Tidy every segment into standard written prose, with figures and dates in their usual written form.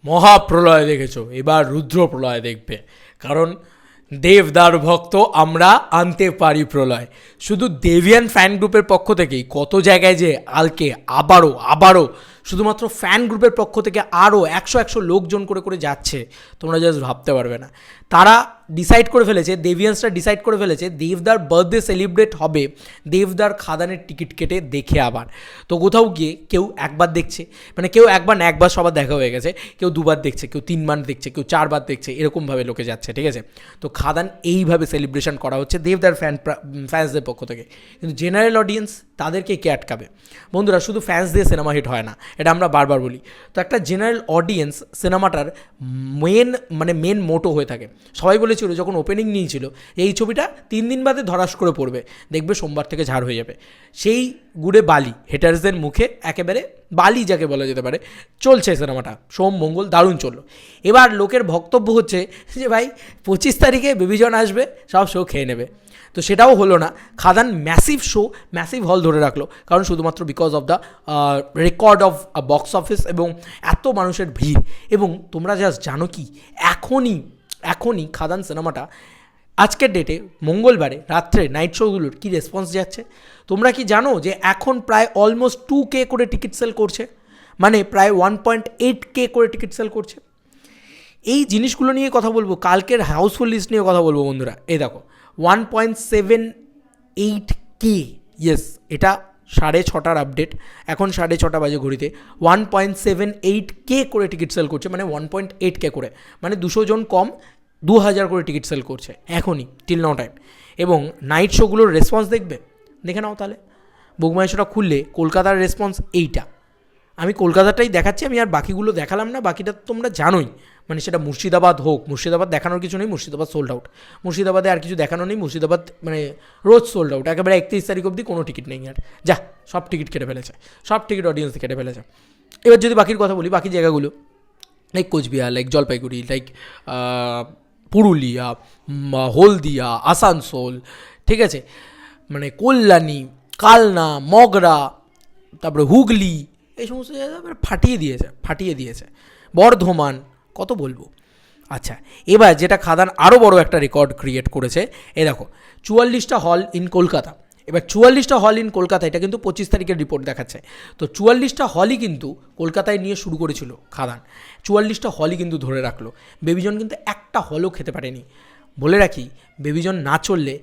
মহাপ্রলয় দেখেছো, এবার রুদ্র প্রলয় দেখবে। কারণ দেবদার ভক্ত আমরা, আনতে পারি প্রলয়। শুধু দেভিয়ান ফ্যান গ্রুপের পক্ষ থেকেই কত জায়গায় যে কালকে আবারও শুধুমাত্র ফ্যান গ্রুপের পক্ষ থেকে আরও 100 লোকজন করে যাচ্ছে, তোমরা জাস্ট ভাবতে পারবে না। তারা ডিসাইড করে ফেলেছে, দেভিয়ান্সরা ডিসাইড করে ফেলেছে দেবদার বার্থডে সেলিব্রেট হবে দেবদার খাদানের টিকিট কেটে দেখে। আবার তো কোথাও গিয়ে কেউ একবার দেখছে, মানে কেউ একবার না একবার সবার দেখা হয়ে গেছে, কেউ দুবার দেখছে, কেউ 3 বার দেখছে, কেউ 4 বার দেখছে, এরকমভাবে লোকে যাচ্ছে, ঠিক আছে। তো খাদান এইভাবে সেলিব্রেশন করা হচ্ছে দেবদার ফ্যান্সদের পক্ষ থেকে। কিন্তু জেনারেল অডিয়েন্স তাদেরকে কে আটকাবে বন্ধুরা? শুধু ফ্যান্স দিয়ে সিনেমা হিট হয় না, এটা আমরা বারবার বলি। তো একটা জেনারেল অডিয়েন্স সিনেমাটার মেন মোটো হয়ে থাকে। সবাই বলেছিল যখন ওপেনিং নিয়েছিল এই ছবিটা 3 দিন বাদে ধরাস করে পড়বে, দেখবে সোমবার থেকে ঝাড় হয়ে যাবে। সেই গুড়ে বালি হেটার্সদের মুখে একেবারে বালি যাকে বলা যেতে পারে চলছে সিনেমাটা, সোম মঙ্গল দারুণ চললো। এবার লোকের বক্তব্য হচ্ছে যে ভাই 25 তারিখে বেবিজন আসবে, সব শো খেয়ে নেবে। তো সেটাও হলো না। খাদান ম্যাসিভ হল ধরে রাখলো, কারণ শুধুমাত্র because of the record of box office এবং এত মানুষের ভিড়। এবং তোমরা জাস্ট জানো কি, এখনই খাদান সিনেমাটা আজকের ডেটে মঙ্গলবারে রাত্রে নাইট শোগুলোর কী রেসপন্স যাচ্ছে তোমরা কি জানো? যে এখন প্রায় অলমোস্ট 2K করে টিকিট সেল করছে, মানে প্রায় 1.8K করে টিকিট সেল করছে। এই জিনিসগুলো নিয়ে কথা বলবো, কালকের হাউসফুল লিস্ট নিয়ে কথা বলবো বন্ধুরা। এই দেখো 1.78K, ইয়েস, এটা 6:30 আপডেট, এখন 6:30 বাজে ঘড়িতে। 1.78K করে টিকিট সেল করছে, মানে 1.8K করে, মানে 200 জন কম 2000 করে টিকিট সেল করছে এখনই, টিল নাও টাইম। এবং নাইট শোগুলোর রেসপন্স দেখে নাও তাহলে। বুকমাই শোটা খুললে কলকাতার রেসপন্স এইটা। আমি কলকাতাটাই দেখাচ্ছি, আমি আর বাকিগুলো দেখালাম না, বাকিটা তোমরা জানোই। মানে সেটা মুর্শিদাবাদ হোক, মুর্শিদাবাদ দেখানোর কিছু নেই, মুর্শিদাবাদ সোল্ড আউট। মুর্শিদাবাদে আর কিছু দেখানো নেই, মুর্শিদাবাদ মানে রোজ সোল্ড আউট, একেবারে 31 তারিখ অবধি কোনো টিকিট নেই আর, যা সব টিকিট কেটে ফেলেছে, সব টিকিট অডিয়েন্স কেটে ফেলেছে। এবার যদি বাকির কথা বলি, বাকি জায়গাগুলো like Coochbehar, like Jalpaiguri, like Purulia, Haldia, Asansol, ঠিক আছে, মানে কল্যাণী, কালনা, মগরা, তারপরে হুগলি, এই সমস্ত জায়গা ফাটিয়ে দিয়েছে। বর্ধমান, কত বলবো। আচ্ছা, এবার যেটা খাদান আরও বড় একটা রেকর্ড ক্রিয়েট করেছে, এ দেখো 44টা হল ইন কলকাতা। এবার 44টা হল ইন কলকাতা, এটা কিন্তু 25 তারিখের রিপোর্ট দেখাচ্ছে। তো 44টা হলই কিন্তু কলকাতায় নিয়ে শুরু করেছিল খাদান, 44টা হলই কিন্তু ধরে রাখলো। বেবিজন কিন্তু একটা হলও খেতে পারেনি। বলে রাখি, বেবিজন না চললে,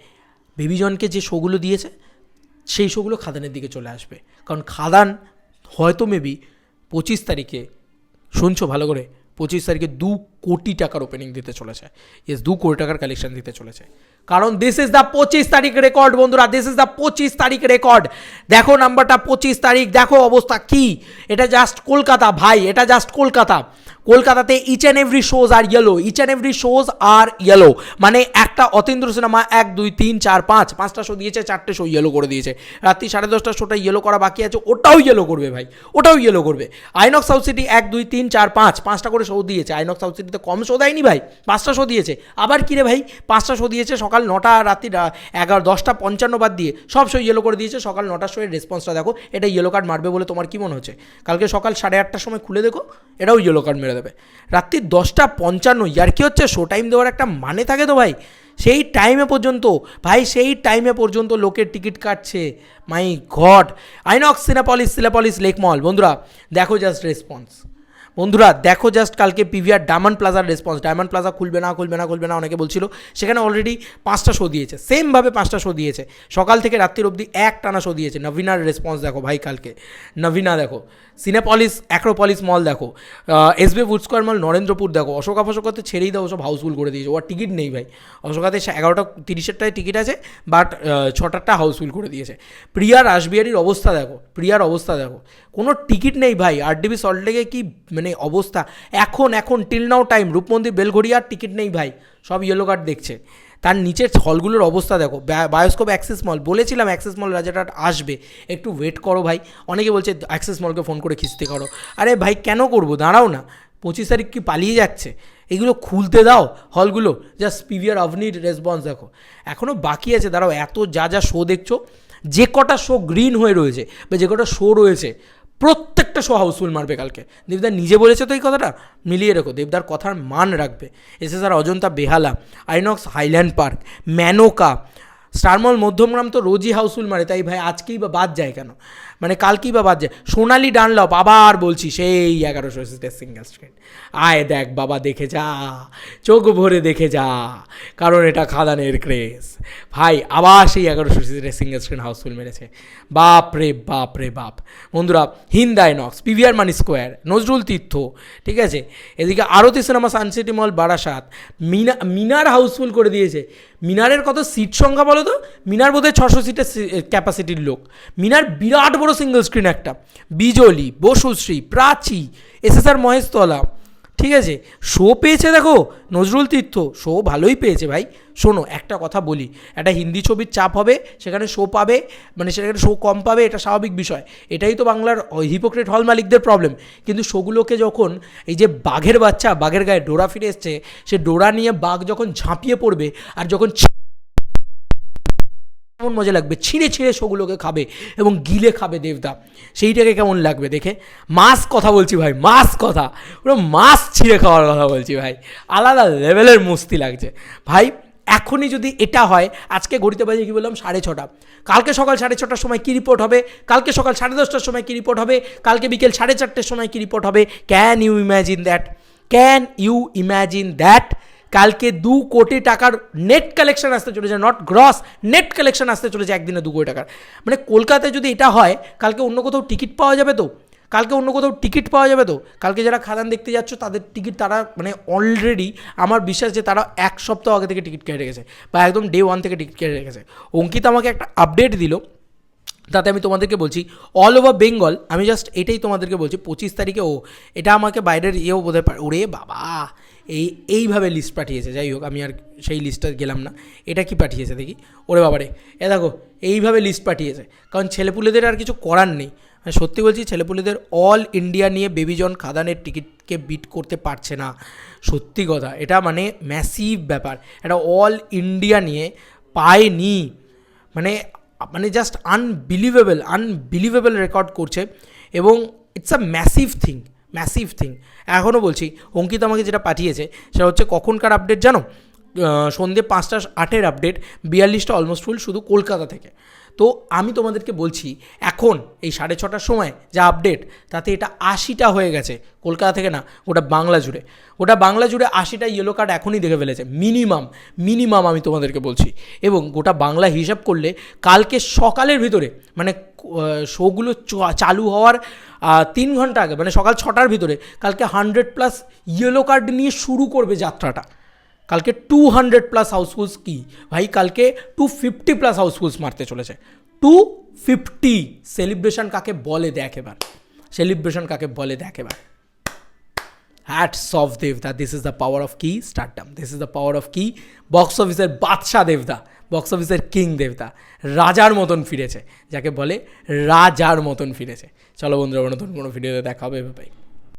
বেবিজনকে যে শোগুলো দিয়েছে সেই শোগুলো খাদানের দিকে চলে আসবে। কারণ খাদান হয়তো মেবি 25 তারিখে, শুনছো ভালো করে, 25 তারিখে 2 কোটি টাকার ওপেনিং দিতে চলেছে। ইয়েস, 2 কোটি টাকার কালেকশন দিতে চলেছে। কারণ দিস ইজ দ্য 25 তারিখ রেকর্ড বন্ধুরা, দিস ইজ দ্য 25 তারিখ রেকর্ড। দেখো নাম্বারটা 25 তারিখ, দেখো অবস্থা কি। এটা জাস্ট কলকাতা ভাই, এটা জাস্ট কলকাতাতে each and every shows are yellow, মানে একটা অতীন্দ্র সিনেমা 1 2 3 4 5টা শো দিয়েছে, 4টে শো ইয়েলো করে দিয়েছে। রাত্রি 10:30 শোটা ইয়েলো করা বাকি আছে, ওটাও ইয়েলো করবে ভাই, ওটাও ইয়েলো করবে। আইনক্স সাউথ সিটি 1 2 3 4 5টা করে শো দিয়েছে। আইনক্স সাউথ সিটিতে কম শো দেয়নি ভাই, 5টা শো দিয়েছে। আবার কি রে ভাই, 5টা শো দিয়েছে, সকাল 9টা রাত্রি 10:55 বাদ দিয়ে সব শো ইয়েলো করে দিয়েছে। সকাল 9টার শোয়ের রেসপন্সটা দেখো, এটা ইয়েলো কার্ড মারবে বলে তোমার কি মনে হচ্ছে? কালকে সকাল 8:30টার সময় খুলে দেখো, এটাও ইয়েলো কার্ড মেরে দেবে। রাত্রি 10:55, ইয়ার কি হচ্ছে? শো টাইম দেওয়ার একটা মানে থাকে তো ভাই। সেই টাইমে পর্যন্ত লোকের টিকিট কাটছে, মাই গড। আইনক্স, সিনেপলিস, লেক মল, বন্ধুরা দেখো জাস্ট রেসপন্স। বন্ধুরা দেখো জাস্ট কালকে পিভিআর ডায়মন্ড প্লাজার রেসপন্স। ডায়মন্ড প্লাজা খুলবে না অনেকে বলছিল, সেখানে অলরেডি 5টা শো দিয়েছে, সেমভাবে 5টা শো দিয়েছে, সকাল থেকে রাত্রির অবধি এক টানা শো দিয়েছে। নভিনার রেসপন্স দেখো ভাই, কালকে নভিনা দেখো, সিনেপলিস, অ্যাক্রোপলিস মল দেখো, এসবি ফুড স্কোয়ার মল নরেন্দ্রপুর দেখো। অশোকাতে ছেড়েই দাও, সব হাউসফুল করে দিয়েছে। ওর টিকিট নেই ভাই, অশোকাতে 11:30টায় টিকিট আছে, বাট 6টারটা হাউসফুল করে দিয়েছে। প্রিয়ার রাসবিহারীর অবস্থা দেখো, কোনো টিকিট নেই ভাই। আরডিবি সল্টলেকে কি মানে অবস্থা এখন টিল নাও টাইম। রূপমন্দির, বেলঘড়িয়ার টিকিট নেই ভাই, সব ইয়েলো কার্ড দেখছে। তার নিচের হলগুলোর অবস্থা দেখো। বায়োস্কোপ, অ্যাক্সেস মল, বলেছিলাম অ্যাক্সেস মল রাজাটা আসবে, একটু ওয়েট করো ভাই। অনেকে বলছে অ্যাক্সেস মলকে ফোন করে খিস্তি করো। আরে ভাই কেন করবো, দাঁড়াও না। 25 তারিখ কি পালিয়ে যাচ্ছে? এগুলো খুলতে দাও হলগুলো। জাস্ট পিভিআর অভনির রেসপন্স দেখো, এখনও বাকি আছে, দাঁড়াও। এত যা শো দেখছো, যে কটা শো গ্রিন হয়ে রয়েছে বা যে কটা শো রয়েছে, প্রত্যেকটা প্রত্যেকটা শো হাউসফুল মারবে কালকে। দেবদা নিজে বলেছে তো এই কথাটা, মিলিয়ে রেখো, দেবদার কথার মান রাখবে। এসএসআর অজন্তা বেহালা, আইনক্স হাইল্যান্ড পার্ক, ম্যানোকা, স্টারমল মধ্যমগ্রাম তো রোজই হাউসফুল মারে, তাই ভাই আজকেই বা বাদ যায় কেন, মানে কালকেই বা বাদ যায়। সোনালি ডানলপ আবার বলছি সেই 1100 সিটের সিঙ্গেল স্ক্রিন, আয় দেখ বাবা, দেখে যা, চোখ ভরে দেখে যা, কারণ এটা খাদানের ক্রেজ ভাই। আবার সেই 1100 সিটের সিঙ্গেল স্ক্রিন হাউসফুল মেরেছে, বাপ রে বাপ রে বাপ। বন্ধুরা হিন্দ আইনক্স, পিভিআর মানি স্কোয়ার, নজরুল তীর্থ, ঠিক আছে, এদিকে আরতি সিনেমা, সানসিটি মল বারাসাত, মিনার হাউসফুল করে দিয়েছে। মিনারের কত সিট সংখ্যা বলো তো, মিনার বোধহয় 600 সিটের ক্যাপাসিটির লোক, মিনার বিরাট বড় সিঙ্গেল স্ক্রিন একটা। বিজলি, বসুশ্রী, প্রাচী, এসএসআর মহেশতলা, ঠিক আছে, শো পেয়েছে দেখো, নজরুল তীর্থ শো ভালোই পেয়েছে ভাই। শোনো একটা কথা বলি, একটা হিন্দি ছবির চাপ হবে, সেখানে শো পাবে, মানে সেখানে শো কম পাবে, এটা স্বাভাবিক বিষয়, এটাই তো বাংলার হিপোক্রেট হল মালিকদের প্রবলেম। কিন্তু শোগুলোকে যখন এই যে বাঘের বাচ্চা, বাঘের গায়ে ডোরা ফিরে এসছে, সে ডোরা নিয়ে বাঘ যখন ঝাঁপিয়ে পড়বে আর যখন কেমন মজা লাগবে, ছিঁড়ে ছিঁড়ে শোগুলোকে খাবে এবং গিলে খাবে দেবদা, সেইটাকে কেমন লাগবে দেখে। মাছ কথা বলছি ভাই, মাছ কথা, পুরো মাছ ছিঁড়ে খাওয়ার কথা বলছি ভাই, আলাদা লেভেলের মস্তি লাগছে ভাই। এখনই যদি এটা হয়, আজকে ঘড়িতে বাজে কি বললাম 6:30, কালকে সকাল 6:30টার সময় কী রিপোর্ট হবে, কালকে সকাল 10:30টার সময় কী রিপোর্ট হবে, কালকে বিকেল 4:30টার সময় কী রিপোর্ট হবে। Can you imagine that, can you imagine that? কালকে 2 কোটি টাকার নেট কালেকশন আসতে চলেছে, নট গ্রস, নেট কালেকশন আসতে চলেছে একদিনে 2 কোটি টাকার। মানে কলকাতায় যদি এটা হয়, কালকে অন্য কোথাও টিকিট পাওয়া যাবে তো, কালকে অন্য কোথাও টিকিট পাওয়া যাবে তো। কালকে যারা খাদান দেখতে যাচ্ছ তাদের টিকিট তারা মানে অলরেডি, আমার বিশ্বাস যে তারা 1 সপ্তাহ আগে থেকে টিকিট কেটে রেখেছে, বা একদম ডে 1 থেকে টিকিট কেটে রেখেছে। অঙ্কিত আমাকে একটা আপডেট দিল, তাতে আমি তোমাদেরকে বলছি অল ওভার বেঙ্গল, আমি জাস্ট এটাই তোমাদেরকে বলছি 25 তারিখে এটা আমাকে বাইরের ইয়েও বোধহয়, ওরে বাবা এইভাবে লিস্ট পাঠিয়েছে, যাই হোক আমি আর সেই লিস্টটা গেলাম না। এটা কি পাঠিয়েছে দেখি, ওরে বাবারে, দেখো এইভাবে লিস্ট পাঠিয়েছে, কারণ ছেলেপুলেদের আর কিছু করার নেই। সত্যি বলছি, ছেলেপুলেদের অল ইন্ডিয়া নিয়ে বেবিজন খাদানের টিকিটকে বিট করতে পারছে না, সত্যি কথা, এটা মানে ম্যাসিভ ব্যাপার, এটা অল ইন্ডিয়া নিয়ে পায়নি, মানে মানে জাস্ট আনবিলিভেবল রেকর্ড করছে, এবং it's a massive thing, massive thing. এখনও বলছি, অঙ্কিত আমাকে যেটা পাঠিয়েছে সেটা হচ্ছে কখনকার আপডেট জানো, সন্ধ্যে 5:08 আপডেট, 42টা অলমোস্ট ফুল শুধু কলকাতা থেকে। তো আমি তোমাদেরকে বলছি এখন এই 6:30টার সময় যা আপডেট, তাতে এটা 80টা হয়ে গেছে কলকাতা থেকে না, গোটা বাংলা জুড়ে, গোটা বাংলা জুড়ে 80টা ইয়েলো কার্ড এখনই দেখে ফেলেছে মিনিমাম আমি তোমাদেরকে বলছি। এবং গোটা বাংলা হিসাব করলে কালকে সকালের ভিতরে, মানে শোগুলো চালু হওয়ার 3 ঘন্টা আগে, মানে সকাল 6টার ভিতরে কালকে 100+ ইয়েলো কার্ড নিয়ে শুরু করবে যাত্রাটা। কালকে 200+ হাউসফুলস, কি ভাই, কালকে 250+ হাউসফুলস মারতে চলেছে, 250। সেলিব্রেশন কাকে বলে দেখ এবার, সেলিব্রেশন কাকে বলে দেখ এবার। হ্যাটস অফ দেবদা, this is the power of কি stardom, this is the power of কি বক্স অফিসের বাদশাহ দেবদা, বক্স অফিসের কিং দেবদা, রাজার মতন ফিরেছে, যাকে বলে রাজার মতন ফিরেছে। চলো বন্ধুরা, নতুন কোনো ভিডিওতে দেখা হবে, বাই।